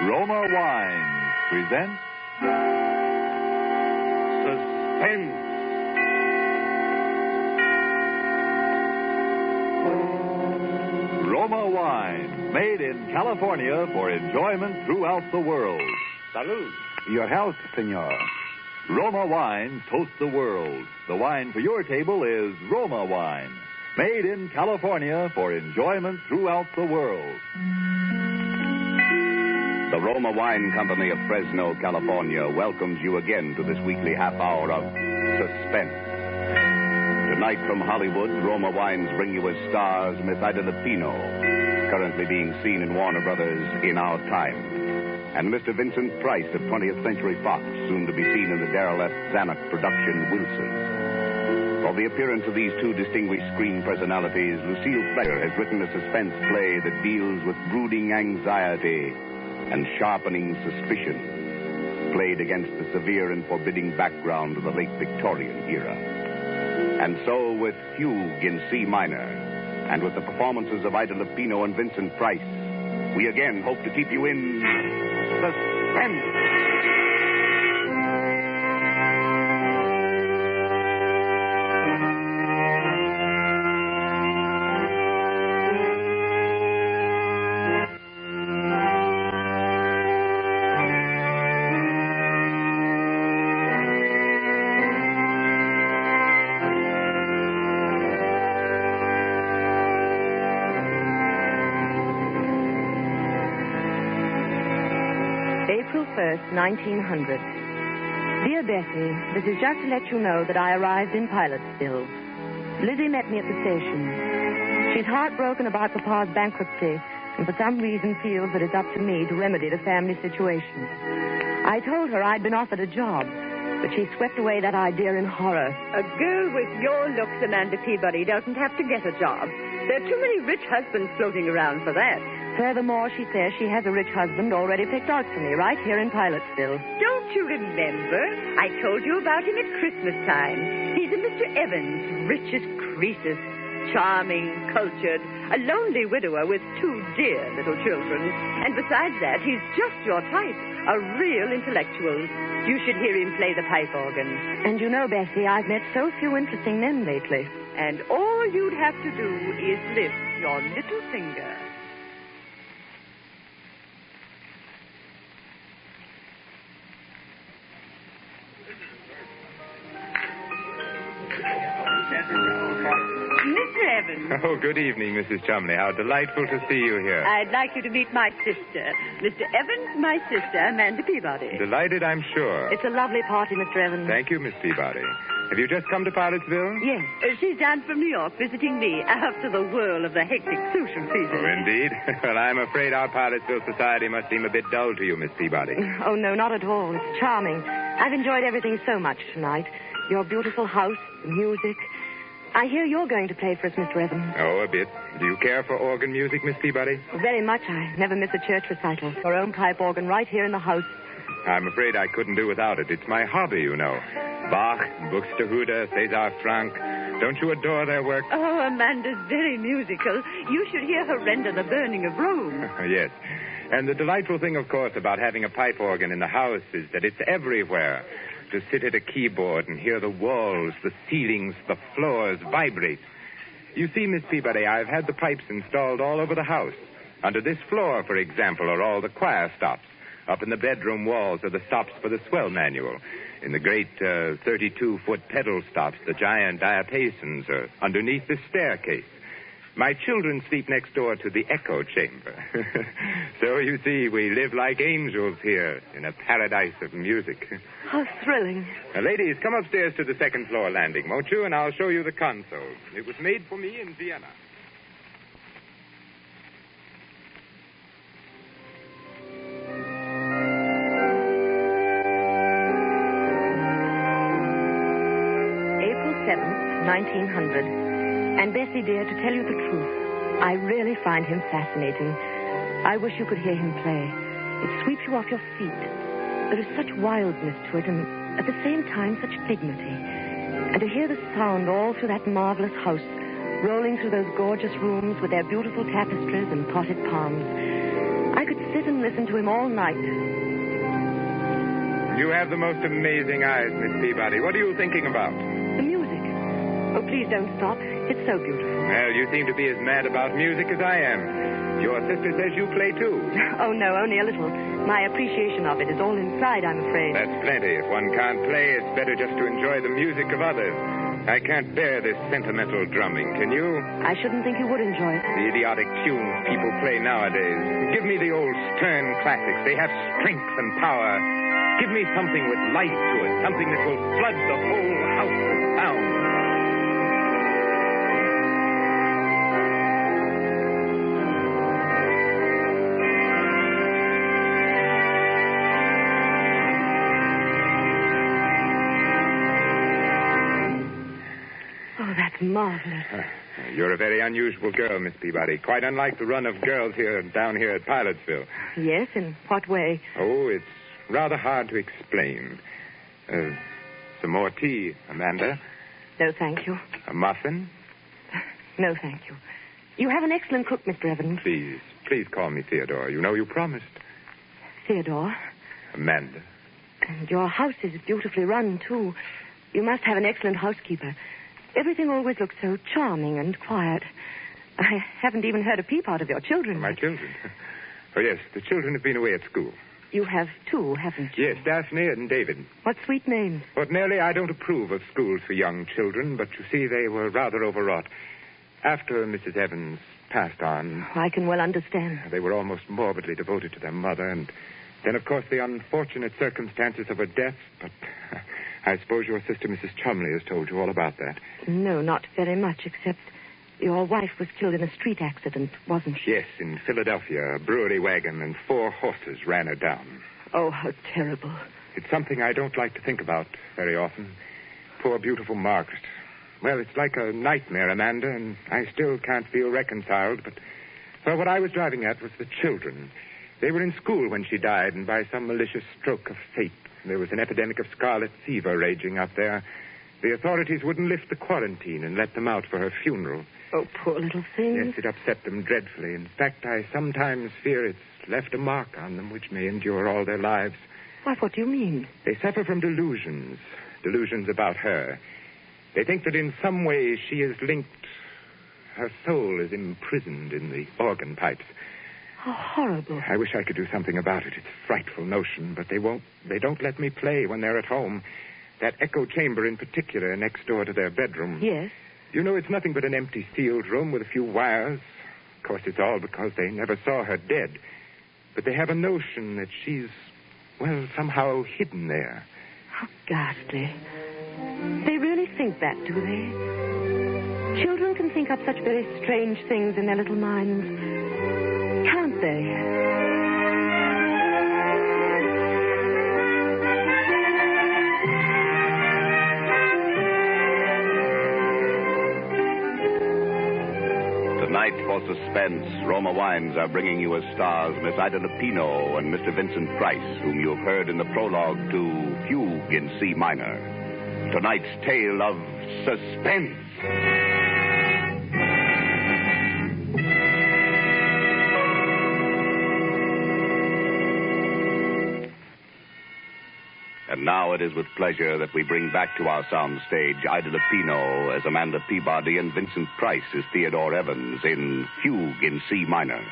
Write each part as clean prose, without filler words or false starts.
Roma Wines presents Suspense. Roma Wines, made in California for enjoyment throughout the world. Salud. Your health, senor. Roma Wines toast the world. The wine for your table is Roma Wine, made in California for enjoyment throughout the world. The Roma Wine Company of Fresno, California welcomes you again to this weekly half hour of Suspense. Tonight from Hollywood, Roma Wines bring you as stars Miss Ida Lupino, currently being seen in Warner Brothers In Our Time, and Mr. Vincent Price of 20th Century Fox, soon to be seen in the Darrell F. Zanuck production Wilson. For the appearance of these two distinguished screen personalities, Lucille Fletcher has written a suspense play that deals with brooding anxiety and sharpening suspicion, played against the severe and forbidding background of the late Victorian era. And so, with Fugue in C minor, and with the performances of Ida Lupino and Vincent Price, we again hope to keep you in suspense. April 1st, 1900. Dear Bessie, this is just to let you know that I arrived in Pilotsville. Lizzie met me at the station. She's heartbroken about Papa's bankruptcy and for some reason feels that it's up to me to remedy the family situation. I told her I'd been offered a job, but she swept away that idea in horror. A girl with your looks, Amanda Peabody, doesn't have to get a job. There are too many rich husbands floating around for that. Furthermore, she says she has a rich husband already picked out for me right here in Pilotsville. Don't you remember? I told you about him at Christmas time. He's a Mr. Evans, rich as Croesus, charming, cultured, a lonely widower with two dear little children. And besides that, he's just your type, a real intellectual. You should hear him play the pipe organ. And you know, Bessie, I've met so few interesting men lately. And all you'd have to do is lift your little finger. Mr. Evans. Oh, good evening, Mrs. Chumley. How delightful to see you here. I'd like you to meet my sister. Mr. Evans, my sister, Amanda Peabody. Delighted, I'm sure. It's a lovely party, Mr. Evans. Thank you, Miss Peabody. Have you just come to Pilotsville? Yes. She's down from New York visiting me after the whirl of the hectic social season. Oh, indeed? Well, I'm afraid our Pilotsville society must seem a bit dull to you, Miss Peabody. Oh, no, not at all. It's charming. I've enjoyed everything so much tonight. Your beautiful house, the music. I hear you're going to play for us, Mr. Evans. Oh, a bit. Do you care for organ music, Miss Peabody? Very much. I never miss a church recital. Our own pipe organ right here in the house. I'm afraid I couldn't do without it. It's my hobby, you know. Bach, Buxtehude, César Franck. Don't you adore their work? Oh, Amanda's very musical. You should hear her render The Burning of Rome. Yes. And the delightful thing, of course, about having a pipe organ in the house is that it's everywhere. To sit at a keyboard and hear the walls, the ceilings, the floors vibrate. You see, Miss Peabody, I've had the pipes installed all over the house. Under this floor, for example, are all the choir stops. Up in the bedroom walls are the stops for the swell manual. In the great 32-foot pedal stops, the giant diapasons are underneath the staircase. My children sleep next door to the echo chamber. So, you see, we live like angels here in a paradise of music. How thrilling. Now, ladies, come upstairs to the second floor landing, won't you? And I'll show you the console. It was made for me in Vienna. April 7th, 1900. And Bessie, dear, to tell you the truth, I really find him fascinating. I wish you could hear him play. It sweeps you off your feet. There is such wildness to it, and at the same time such dignity. And to hear the sound all through that marvelous house, rolling through those gorgeous rooms with their beautiful tapestries and potted palms. I could sit sit and listen to him all night. You have the most amazing eyes, Miss Peabody. What are you thinking about? The music. Oh, please don't stop. It's so beautiful. Well, you seem to be as mad about music as I am. Your sister says you play, too. Oh, no, only a little. My appreciation of it is all inside, I'm afraid. That's plenty. If one can't play, it's better just to enjoy the music of others. I can't bear this sentimental drumming, can you? I shouldn't think you would enjoy it. The idiotic tunes people play nowadays. Give me the old stern classics. They have strength and power. Give me something with life to it, something that will flood the whole house with sound. Oh, that's marvelous. You're a very unusual girl, Miss Peabody. Quite unlike the run of girls down here at Pilotsville. Yes, in what way? Oh, it's rather hard to explain. Some more tea, Amanda? No, thank you. A muffin? No, thank you. You have an excellent cook, Mr. Evans. Please call me Theodore. You know you promised. Theodore. Amanda. And your house is beautifully run, too. You must have an excellent housekeeper. Everything always looks so charming and quiet. I haven't even heard a peep out of your children. My children? Oh, yes, the children have been away at school. You have two, haven't you? Yes, Daphne and David. What sweet names. Ordinarily, I don't approve of schools for young children, but you see, they were rather overwrought. After Mrs. Evans passed on... I can well understand. They were almost morbidly devoted to their mother, and then, of course, the unfortunate circumstances of her death, but... I suppose your sister, Mrs. Chumley, has told you all about that. No, not very much, except your wife was killed in a street accident, wasn't she? Yes, in Philadelphia. A brewery wagon and 4 horses ran her down. Oh, how terrible. It's something I don't like to think about very often. Poor, beautiful Margaret. Well, it's like a nightmare, Amanda, and I still can't feel reconciled, but... Well, what I was driving at was the children. They were in school when she died, and by some malicious stroke of fate, there was an epidemic of scarlet fever raging up there. The authorities wouldn't lift the quarantine and let them out for her funeral. Oh, poor little things. Yes, it upset them dreadfully. In fact, I sometimes fear it's left a mark on them which may endure all their lives. Why, what do you mean? They suffer from delusions about her. They think that in some way she is linked. Her soul is imprisoned in the organ pipes. How horrible. I wish I could do something about it. It's a frightful notion, but they won't. They don't let me play when they're at home. That echo chamber in particular, next door to their bedroom. Yes? You know, it's nothing but an empty sealed room with a few wires. Of course, it's all because they never saw her dead. But they have a notion that she's, well, somehow hidden there. How ghastly. They really think that, do they? Children can think up such very strange things in their little minds. Can't they? Tonight, for suspense, Roma Wines are bringing you as stars Miss Ida Lupino and Mr. Vincent Price, whom you have heard in the prologue to Fugue in C minor. Tonight's tale of suspense. And now it is with pleasure that we bring back to our soundstage Ida Lupino as Amanda Peabody and Vincent Price as Theodore Evans in Fugue in C minor.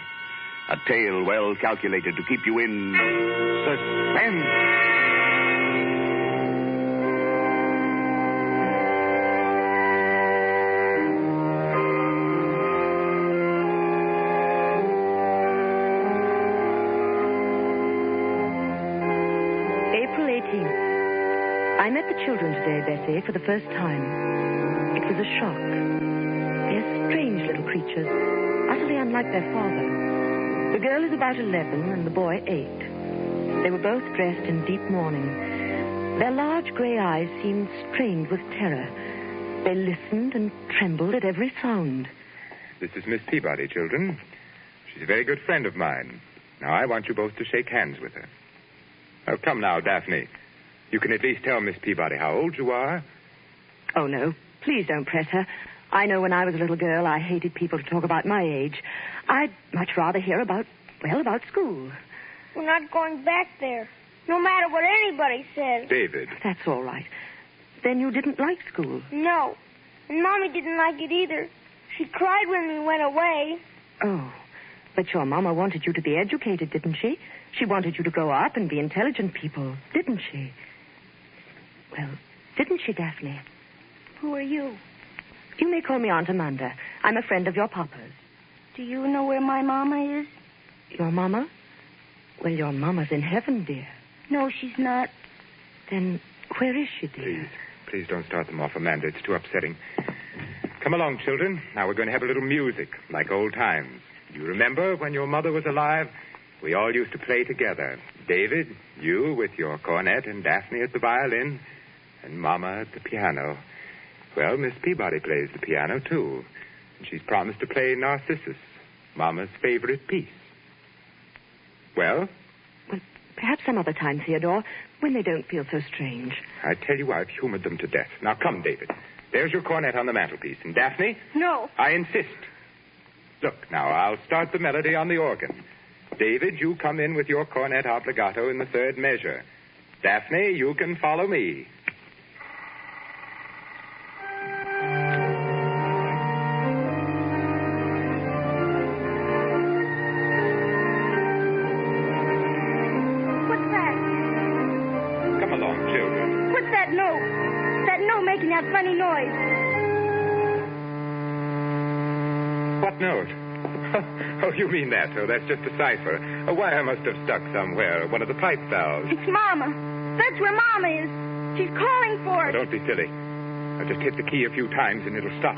A tale well calculated to keep you in suspense. I met the children today, Bessie, for the first time. It was a shock. They're strange little creatures, utterly unlike their father. The girl is about 11 and the boy 8. They were both dressed in deep mourning. Their large gray eyes seemed strained with terror. They listened and trembled at every sound. This is Miss Peabody, children. She's a very good friend of mine. Now, I want you both to shake hands with her. Oh, come now, Daphne. You can at least tell Miss Peabody how old you are. Oh, no. Please don't press her. I know when I was a little girl, I hated people to talk about my age. I'd much rather hear about school. We're not going back there, no matter what anybody says. David. That's all right. Then you didn't like school. No. And Mommy didn't like it either. She cried when we went away. Oh. But your mama wanted you to be educated, didn't she? She wanted you to grow up and be intelligent people, didn't she? Well, didn't she, Daphne? Who are you? You may call me Aunt Amanda. I'm a friend of your papa's. Do you know where my Mama is? Your mama? Well, your mama's in heaven, dear. No, she's not. Then where is she, dear? Please don't start them off, Amanda. It's too upsetting. Come along, children. Now we're going to have a little music, like old times. You remember when your mother was alive? We all used to play together. David, you with your cornet, and Daphne at the violin, and Mama at the piano. Well, Miss Peabody plays the piano, too. And she's promised to play Narcissus, Mama's favorite piece. Well? Well, perhaps some other time, Theodore, when they don't feel so strange. I tell you, I've humored them to death. Now, come, David. There's your cornet on the mantelpiece. And Daphne? No. I insist. Look, now, I'll start the melody on the organ. David, you come in with your cornet obbligato in the third measure. Daphne, you can follow me. What's that? Come along, children. What's that note? That note making that funny noise. What note? Oh, you mean that? Oh, that's just a cipher. A wire must have stuck somewhere. One of the pipe valves. It's Mama. That's where Mama is. She's calling for Now, us. don't be silly. I'll just hit the key a few times and it'll stop.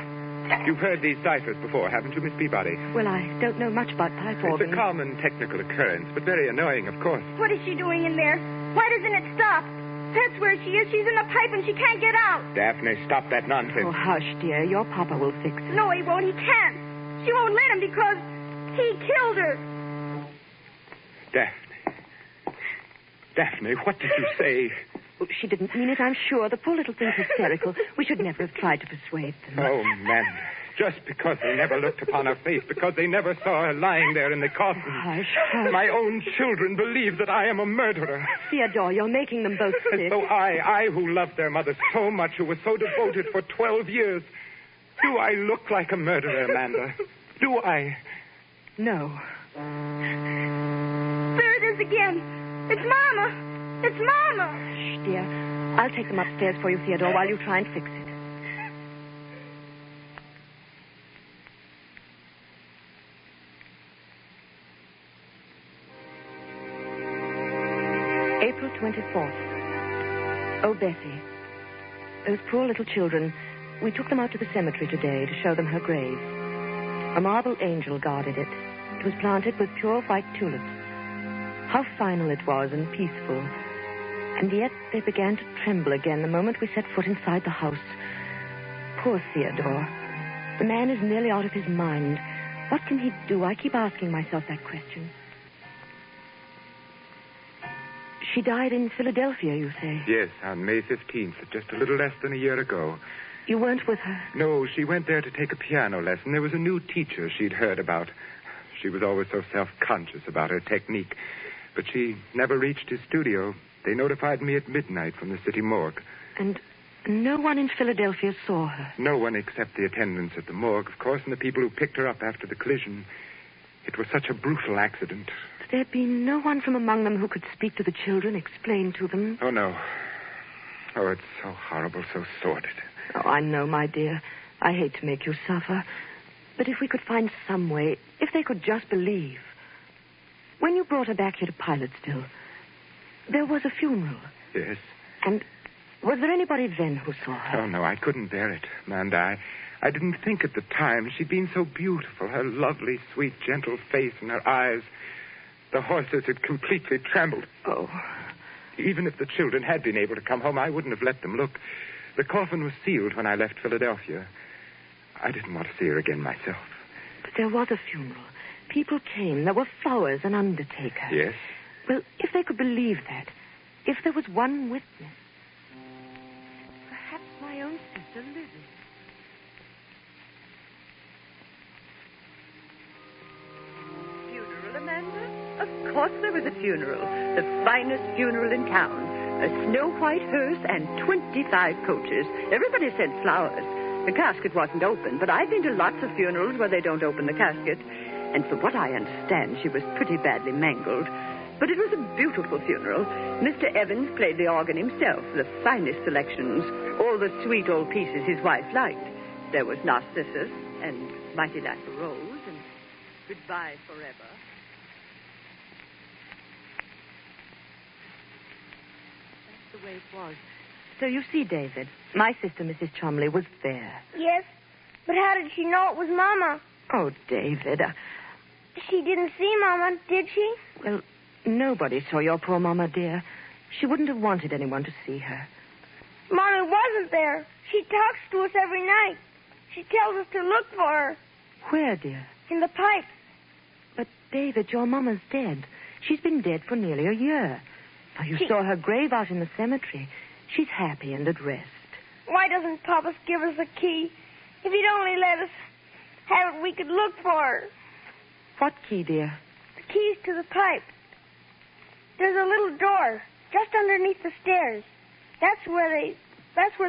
You've heard these ciphers before, haven't you, Miss Peabody? Well, I don't know much about pipe It's organs. a common technical occurrence, but very annoying, of course. What is she doing in there? Why doesn't it stop? That's where she is. She's in the pipe and she can't get out. Daphne, stop that nonsense. Oh, hush, dear. Your papa will fix it. No, he won't. He can't. She won't let him because he killed her. Daphne, what did you say? Oh, she didn't mean it, I'm sure. The poor little thing's hysterical. We should never have tried to persuade them. Oh, man. Just because they never looked upon her face, because they never saw her lying there in the coffin. Hush, hush. My own children believe that I am a murderer. Theodore, you're making them both As sick. though I who loved their mother so much, who was so devoted for 12 years. Do I look like a murderer, Amanda? Do I? No. There it is again. It's Mama. It's Mama. Shh, dear. I'll take them upstairs for you, Theodore, while you try and fix it. April 24th. Oh, Bessie. Those poor little children. We took them out to the cemetery today to show them her grave. A marble angel guarded it. It was planted with pure white tulips. How final it was and peaceful. And yet they began to tremble again the moment we set foot inside the house. Poor Theodore. The man is nearly out of his mind. What can he do? I keep asking myself that question. She died in Philadelphia, you say? Yes, on May 15th, just a little less than a year ago. You weren't with her? No, she went there to take a piano lesson. There was a new teacher she'd heard about. She was always so self-conscious about her technique. But she never reached his studio. They notified me at midnight from the city morgue. And no one in Philadelphia saw her? No one except the attendants at the morgue, of course, and the people who picked her up after the collision. It was such a brutal accident. There'd be no one from among them who could speak to the children, explain to them? Oh, no. Oh, it's so horrible, so sordid. Oh, I know, my dear. I hate to make you suffer. But if we could find some way, if they could just believe. When you brought her back here to Pilotsville, there was a funeral. Yes. And was there anybody then who saw her? Oh, no, I couldn't bear it, Amanda. I didn't think at the time. She'd been so beautiful. Her lovely, sweet, gentle face and her eyes. The horses had completely trembled. Oh. Even if the children had been able to come home, I wouldn't have let them look. The coffin was sealed when I left Philadelphia. I didn't want to see her again myself. But there was a funeral. People came. There were flowers, an undertaker. Yes? Well, if they could believe that, if there was one witness. Perhaps my own sister, Lizzie. Funeral, Amanda? Of course there was a funeral. The finest funeral in town. A snow-white hearse and 25 coaches. Everybody sent flowers. The casket wasn't open, but I've been to lots of funerals where they don't open the casket. And from what I understand, she was pretty badly mangled. But it was a beautiful funeral. Mr. Evans played the organ himself, the finest selections, all the sweet old pieces his wife liked. There was Narcissus and Mighty Like a Rose and Goodbye Forever. That's the way it was. So you see, David, my sister, Mrs. Chumley, was there. Yes, but how did she know it was Mama? Oh, David. She didn't see Mama, did she? Well, nobody saw your poor Mama, dear. She wouldn't have wanted anyone to see her. Mommy wasn't there. She talks to us every night. She tells us to look for her. Where, dear? In the pipes. But, David, your Mama's dead. She's been dead for nearly a year. Now, you saw her grave out in the cemetery. She's happy and at rest. Why doesn't Papa give us a key? If he'd only let us have it, we could look for her. What key, dear? The keys to the pipe. There's a little door just underneath the stairs. That's where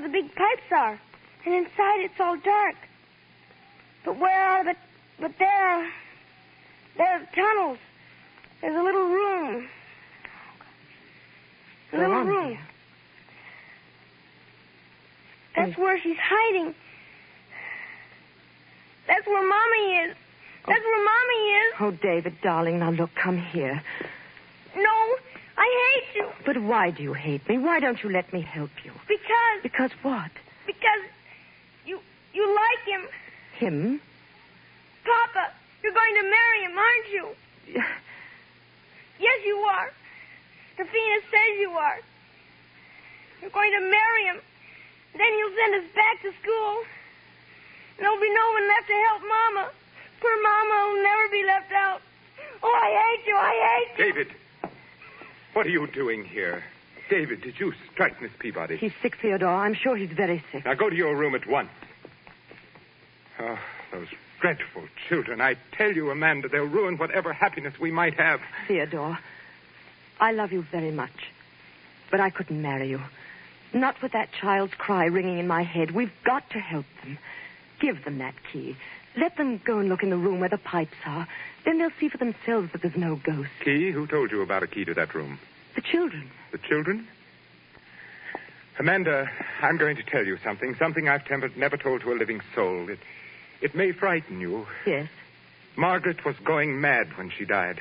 the big pipes are. And inside it's all dark. But there are the tunnels. There's a little room. A Go little on, room. dear. That's where she's hiding. That's where Mommy is. That's where Mommy is. Oh, David, darling, now look, come here. No, I hate you. But why do you hate me? Why don't you let me help you? Because Because what? you like him. Him? Papa, you're going to marry him, aren't you? Yes, you are. Stefina says you are. You're going to marry him. Then you'll send us back to school. And there'll be no one left to help Mama. Poor Mama will never be left out. Oh, I hate you. I hate you. David, what are you doing here? David, did you strike Miss Peabody? He's sick, Theodore. I'm sure he's very sick. Now go to your room at once. Oh, those dreadful children. I tell you, Amanda, they'll ruin whatever happiness we might have. Theodore, I love you very much. But I couldn't marry you. Not with that child's cry ringing in my head. We've got to help them. Give them that key. Let them go and look in the room where the pipes are. Then they'll see for themselves that there's no ghost. Key? Who told you about a key to that room? The children. The children? Amanda, I'm going to tell you something I've never told to a living soul. It may frighten you. Yes. Margaret was going mad when she died.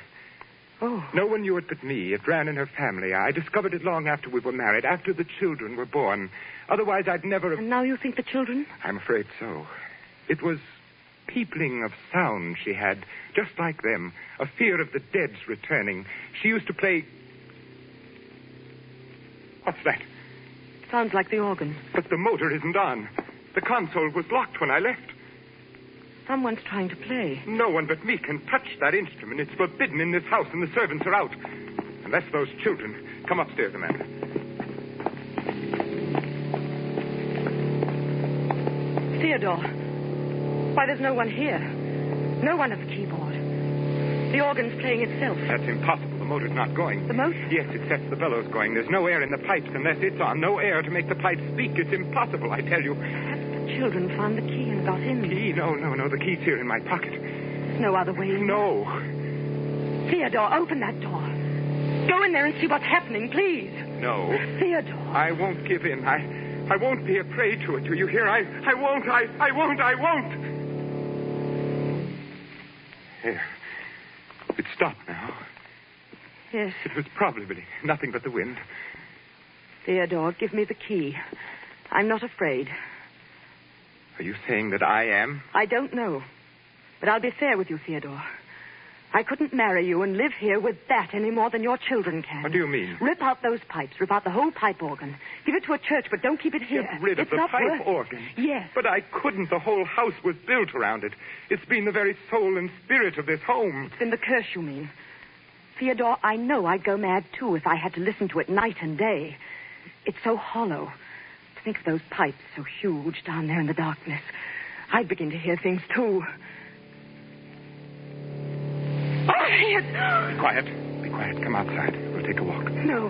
Oh. No one knew it but me. It ran in her family. I discovered it long after we were married, after the children were born. Otherwise, I'd never have... And now you think the children? I'm afraid so. It was peopling of sound she had, just like them. A fear of the dead's returning. She used to play... What's that? Sounds like the organ. But the motor isn't on. The console was locked when I left. Someone's trying to play. No one but me can touch that instrument. It's forbidden in this house, and the servants are out. Unless those children... Come upstairs, Amanda. Theodore. Why, there's no one here. No one at the keyboard. The organ's playing itself. That's impossible. The motor's not going. The motor? Yes, it sets the bellows going. There's no air in the pipes unless it's on. No air to make the pipes speak. It's impossible, I tell you. Perhaps the children found the key and got in. Key? No. The key's here in my pocket. There's no other way in. No. Theodore, open that door. Go in there and see what's happening, please. No. Theodore. I won't give in. I won't be a prey to it. Do you hear? I won't. I won't. Here. It stopped now. Yes. It was probably nothing but the wind. Theodore, give me the key. I'm not afraid. Are you saying that I am? I don't know. But I'll be fair with you, Theodore. I couldn't marry you and live here with that any more than your children can. What do you mean? Rip out those pipes. Rip out the whole pipe organ. Give it to a church, but don't keep it here. Get rid of it's the not pipe worth... organ? Yes. But I couldn't. The whole house was built around it. It's been the very soul and spirit of this home. It's been the curse, you mean. Theodore, I know I'd go mad, too, if I had to listen to it night and day. It's so hollow. To think of those pipes so huge down there in the darkness. I'd begin to hear things, too. Oh, Be quiet. quiet. Come outside. We'll take a walk. No.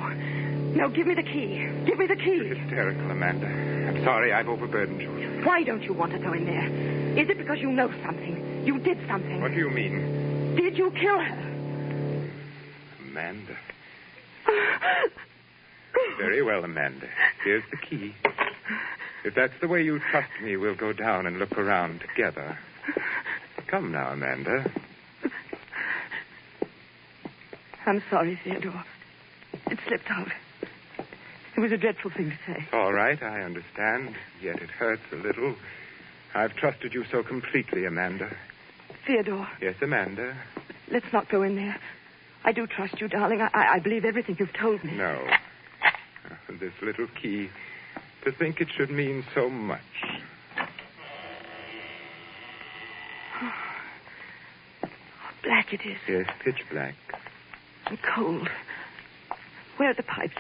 No, give me the key. Give me the key. You're hysterical, Amanda. I'm sorry I've overburdened you. Why don't you want to go in there? Is it because you know something? You did something? What do you mean? Did you kill her? Amanda. Very well, Amanda. Here's the key. If that's the way you trust me, we'll go down and look around together. Come now, Amanda. I'm sorry, Theodore. It slipped out. It was a dreadful thing to say. All right, I understand. Yet it hurts a little. I've trusted you so completely, Amanda. Theodore. Yes, Amanda. Let's not go in there. I do trust you, darling. I believe everything you've told me. No. This little key. To think it should mean so much. How black it is. Yes, pitch black. And cold. Where are the pipes?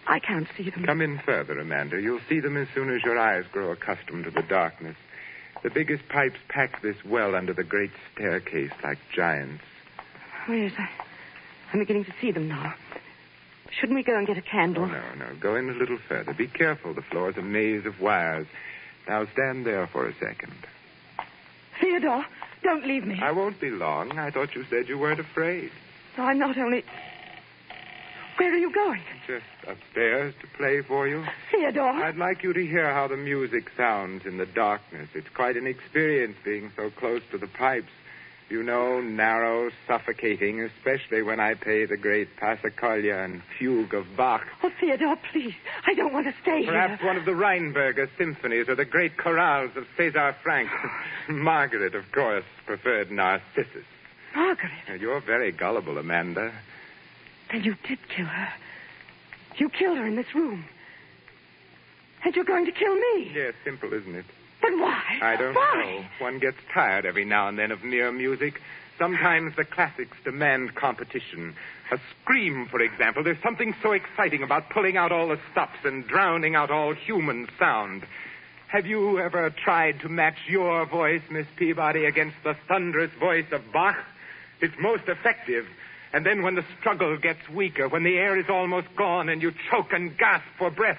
I can't see them. Come in further, Amanda. You'll see them as soon as your eyes grow accustomed to the darkness. The biggest pipes pack this well under the great staircase like giants. Oh, yes, I'm beginning to see them now. Shouldn't we go and get a candle? Oh, no. Go in a little further. Be careful. The floor's a maze of wires. Now stand there for a second. Theodore, don't leave me. I won't be long. I thought you said you weren't afraid. No, I'm not only... Where are you going? Just upstairs to play for you. Theodore. I'd like you to hear how the music sounds in the darkness. It's quite an experience being so close to the pipes. You know, narrow, suffocating, especially when I play the great Passacaglia and Fugue of Bach. Oh, Theodore, please. I don't want to stay Perhaps here. one of the Rheinberger symphonies or the great chorales of César Franck. Margaret, of course, preferred Narcissus. Margaret? You're very gullible, Amanda. Then you did kill her. You killed her in this room. And you're going to kill me. Yes, simple, isn't it? But why? I don't know. One gets tired every now and then of mere music. Sometimes the classics demand competition. A scream, for example. There's something so exciting about pulling out all the stops and drowning out all human sound. Have you ever tried to match your voice, Miss Peabody, against the thunderous voice of Bach? It's most effective. And then when the struggle gets weaker, when the air is almost gone and you choke and gasp for breath,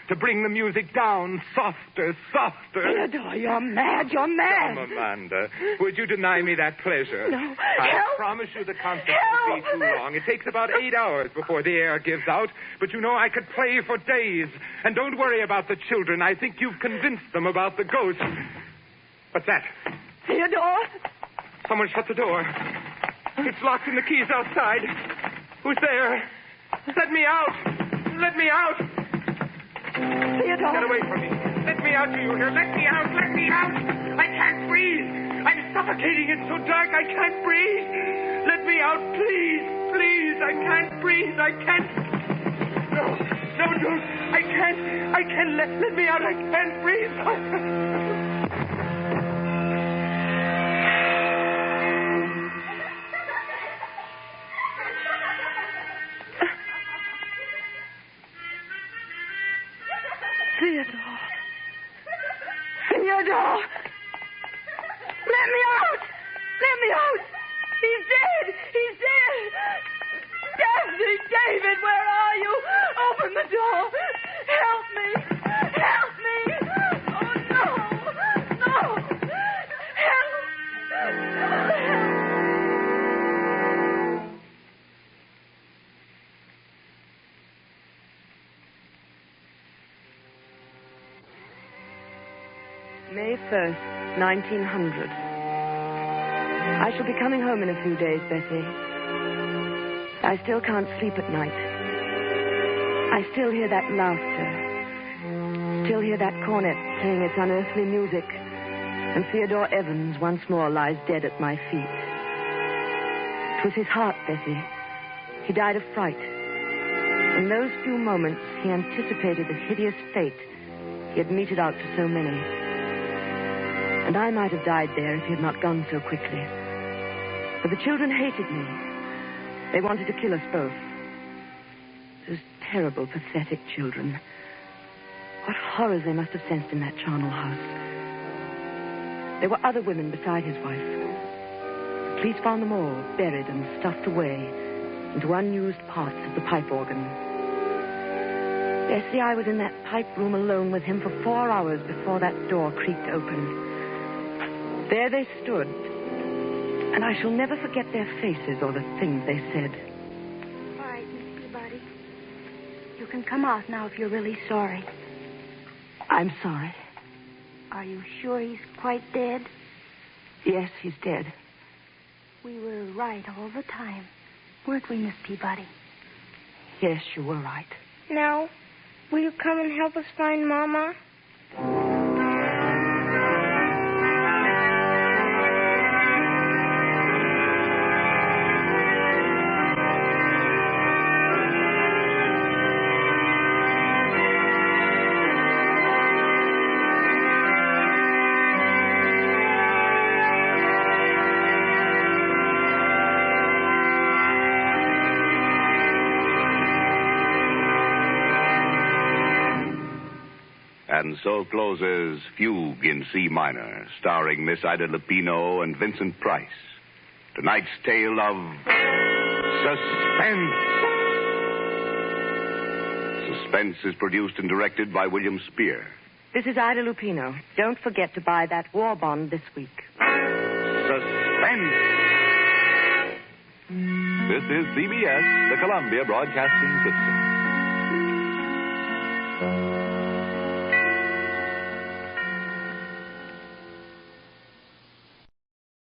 to bring the music down softer, softer. Theodore, you're mad. You're mad. Come, Amanda. Would you deny me that pleasure? No. I Help. promise you the concert Help. won't be too long. It takes about 8 hours before the air gives out. But you know, I could play for days. And don't worry about the children. I think you've convinced them about the ghost. What's that? Theodore. Someone shut the door. It's locked and the key's outside. Who's there? Let me out. Let me out. Theodore. Get away from me. Let me out, do you hear? Let me out. Let me out. I can't breathe. I'm suffocating. It's so dark. I can't breathe. Let me out, please. Please. I can't breathe. I can't. No, don't. I can't. Let me out. I can't breathe. Theodore! Let me out! Let me out! He's dead! He's dead! David, where are you? Open the door! Help me! Help me! Oh, no! No! Help! May 1st, 1900. I shall be coming home in a few days, Bessie. I still can't sleep at night. I still hear that laughter. Still hear that cornet playing its unearthly music. And Theodore Evans once more lies dead at my feet. It was his heart, Bessie. He died of fright. In those few moments, he anticipated the hideous fate he had meted out to so many. And I might have died there if he had not gone so quickly. For the children hated me. They wanted to kill us both. Those terrible, pathetic children. What horrors they must have sensed in that charnel house. There were other women beside his wife. The police found them all buried and stuffed away into unused parts of the pipe organ. Bessie, I was in that pipe room alone with him for 4 hours before that door creaked open. There they stood, and I shall never forget their faces or the things they said. All right, Miss Peabody. You can come out now if you're really sorry. I'm sorry. Are you sure he's quite dead? Yes, he's dead. We were right all the time, weren't we, Miss Peabody? Yes, you were right. Now, will you come and help us find Mama? And so closes Fugue in C minor, starring Miss Ida Lupino and Vincent Price. Tonight's tale of Suspense. Suspense is produced and directed by William Spear. This is Ida Lupino. Don't forget to buy that war bond this week. Suspense. This is CBS, the Columbia Broadcasting System.